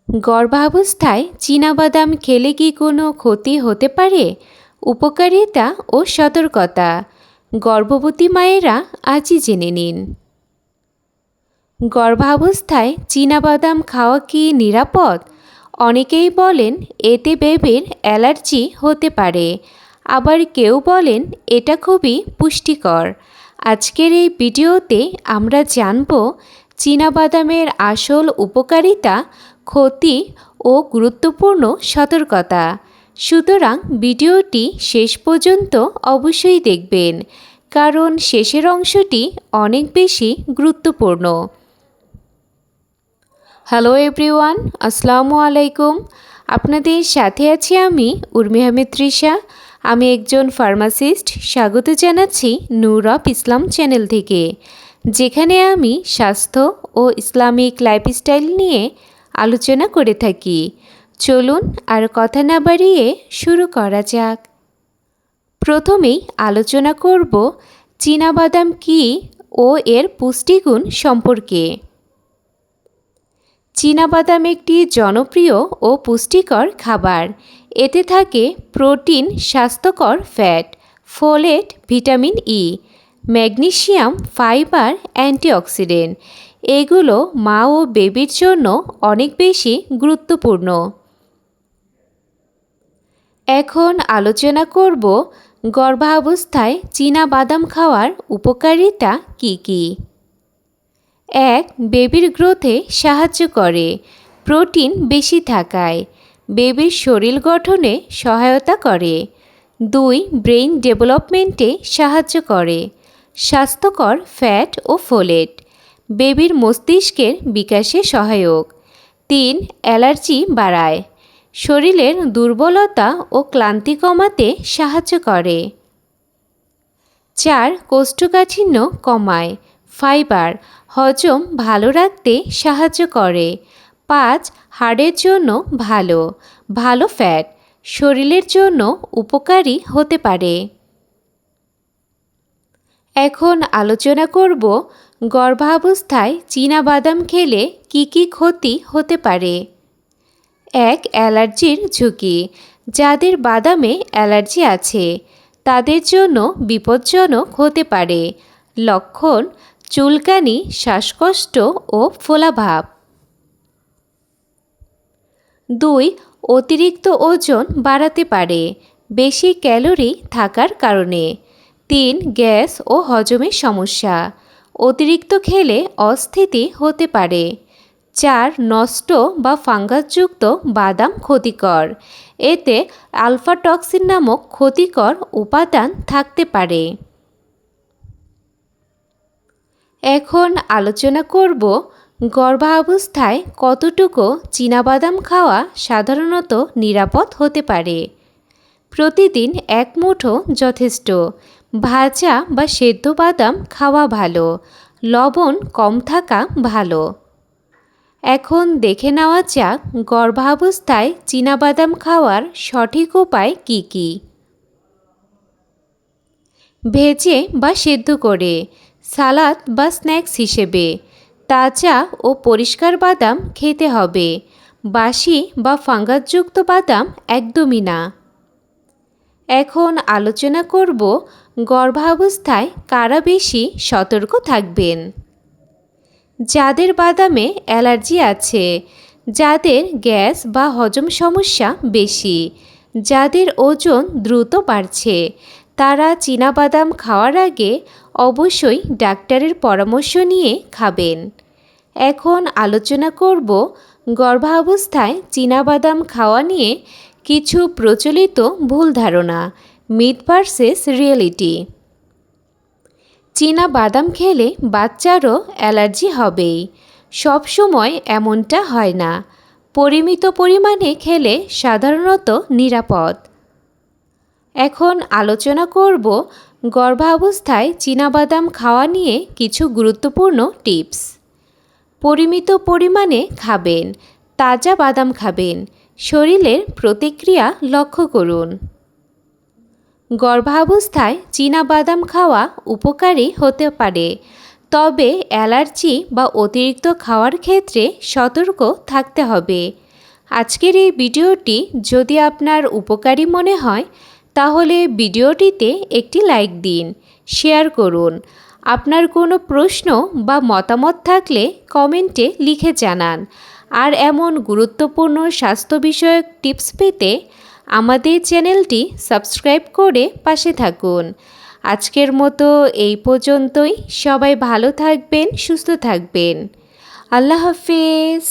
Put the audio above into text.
গর্ভাবস্থায় চীনাবাদাম খেলে কি কোনো ক্ষতি হতে পারে? উপকারিতা ও সতর্কতা। গর্ভবতী মায়েরা আজই জেনে নিন। গর্ভাবস্থায় চীনাবাদাম খাওয়া কি নিরাপদ? অনেকেই বলেন এতে বেবির অ্যালার্জি হতে পারে, আবার কেউ বলেন এটা খুবই পুষ্টিকর। আজকের এই ভিডিওতে আমরা জানব চীনাবাদামের আসল উপকারিতা, ক্ষতি ও গুরুত্বপূর্ণ সতর্কতা। সুতরাং ভিডিওটি শেষ পর্যন্ত অবশ্যই দেখবেন, কারণ শেষের অংশটি অনেক বেশি গুরুত্বপূর্ণ। হ্যালো এভরিওয়ান, আসসালামু আলাইকুম। আপনাদের সাথে আছি আমি উর্মি আহমেদ তৃষা। আমি একজন ফার্মাসিস্ট। স্বাগত জানাচ্ছি নূর অফ ইসলাম চ্যানেল থেকে, যেখানে আমি স্বাস্থ্য ও ইসলামিক লাইফস্টাইল নিয়ে আলোচনা করে থাকি। চলুন আর কথা না বাড়িয়ে শুরু করা যাক। প্রথমেই আলোচনা করব চীনাবাদাম কী ও এর পুষ্টিগুণ সম্পর্কে। চীনাবাদাম একটি জনপ্রিয় ও পুষ্টিকর খাবার। এতে থাকে প্রোটিন, স্বাস্থ্যকর fat, folate, vitamin E, magnesium, fibre, antioxidant. এগুলো মা ও বেবির জন্য অনেক বেশি গুরুত্বপূর্ণ। এখন আলোচনা করব গর্ভাবস্থায় চীনাবাদাম খাওয়ার উপকারিতা কী কী। 1. বেবির গ্রোথে সাহায্য করে। প্রোটিন বেশি থাকায় বেবির শরীর গঠনে সহায়তা করে। 2. ব্রেইন ডেভেলপমেন্টে সাহায্য করে। স্বাস্থ্যকর ফ্যাট ও ফোলেট বেবির মস্তিষ্কের বিকাশে সহায়ক। 3. অ্যালার্জি বাড়ায়। শরীরের দুর্বলতা ও ক্লান্তি কমাতে সাহায্য করে। 4. কোষ্ঠকাঠিন্য কমায়। ফাইবার হজম ভালো রাখতে সাহায্য করে। 5. হাড়ের জন্য ভালো। ভালো ফ্যাট শরীরের জন্য উপকারী হতে পারে। এখন আলোচনা করব গর্ভাবস্থায় চীনাবাদাম খেলে কি কি ক্ষতি হতে পারে। 1. অ্যালার্জির ঝুঁকি। যাদের বাদামে অ্যালার্জি আছে তাদের জন্য বিপজ্জনক হতে পারে। লক্ষণ: চুলকানি, শ্বাসকষ্ট ও ফোলাভাব। 2. অতিরিক্ত ওজন বাড়াতে পারে, বেশি ক্যালোরি থাকার কারণে। 3. গ্যাস ও হজমের সমস্যা। অতিরিক্ত খেলে অস্থিতি হতে পারে। 4. নষ্ট বা ফাঙ্গাসযুক্ত বাদাম ক্ষতিকর। এতে আলফা টক্সিন নামক ক্ষতিকর উপাদান থাকতে পারে। এখন আলোচনা করব গর্ভাবস্থায় কতটুকু চীনাবাদাম খাওয়া সাধারণত নিরাপদ হতে পারে। প্রতিদিন 1 মুঠো যথেষ্ট। ভাজা বা সেদ্ধ বাদাম খাওয়া ভালো। লবণ কম থাকা ভালো। এখন দেখে নেওয়া যাক গর্ভাবস্থায় চীনাবাদাম খাওয়ার সঠিক উপায় কী কী। ভেজে বা সেদ্ধ করে, সালাদ বা স্ন্যাক্স হিসেবে। তাজা ও পরিষ্কার বাদাম খেতে হবে। বাসি বা ফাঙ্গাসযুক্ত বাদাম একদমই না। এখন আলোচনা করব গর্ভাবস্থায় কারা বেশি সতর্ক থাকবেন। যাদের বাদামে অ্যালার্জি আছে, যাদের গ্যাস বা হজম সমস্যা বেশি, যাদের ওজন দ্রুত বাড়ছে, তারা চীনাবাদাম খাওয়ার আগে অবশ্যই ডাক্তারের পরামর্শ নিয়ে খাবেন। এখন আলোচনা করব গর্ভাবস্থায় চীনাবাদাম খাওয়া নিয়ে কিছু প্রচলিত ভুল ধারণা, মিথ ভার্সেস রিয়েলিটি। চীনাবাদাম খেলে বাচ্চারও অ্যালার্জি হবেই, সবসময় এমনটা হয় না। পরিমিত পরিমাণে খেলে সাধারণত নিরাপদ। এখন আলোচনা করব গর্ভাবস্থায় চীনাবাদাম খাওয়া নিয়ে কিছু গুরুত্বপূর্ণ টিপস। পরিমিত পরিমাণে খাবেন। তাজা বাদাম খাবেন। শরীরের প্রতিক্রিয়া লক্ষ্য করুন। গর্ভাবস্থায় চীনাবাদাম খাওয়া উপকারী হতে পারে, তবে অ্যালার্জি বা অতিরিক্ত খাওয়ার ক্ষেত্রে সতর্ক থাকতে হবে। আজকের এই ভিডিওটি যদি আপনার উপকারী মনে হয় তাহলে ভিডিওটিতে একটি লাইক দিন, শেয়ার করুন। আপনার কোনো প্রশ্ন বা মতামত থাকলে কমেন্টে লিখে জানান। আর এমন গুরুত্বপূর্ণ স্বাস্থ্য বিষয়ক টিপস পেতে আমাদের চ্যানেলটি সাবস্ক্রাইব করে পাশে থাকুন। আজকের মতো এই পর্যন্তই। সবাই ভালো থাকবেন, সুস্থ থাকবেন। আল্লাহ হাফেজ।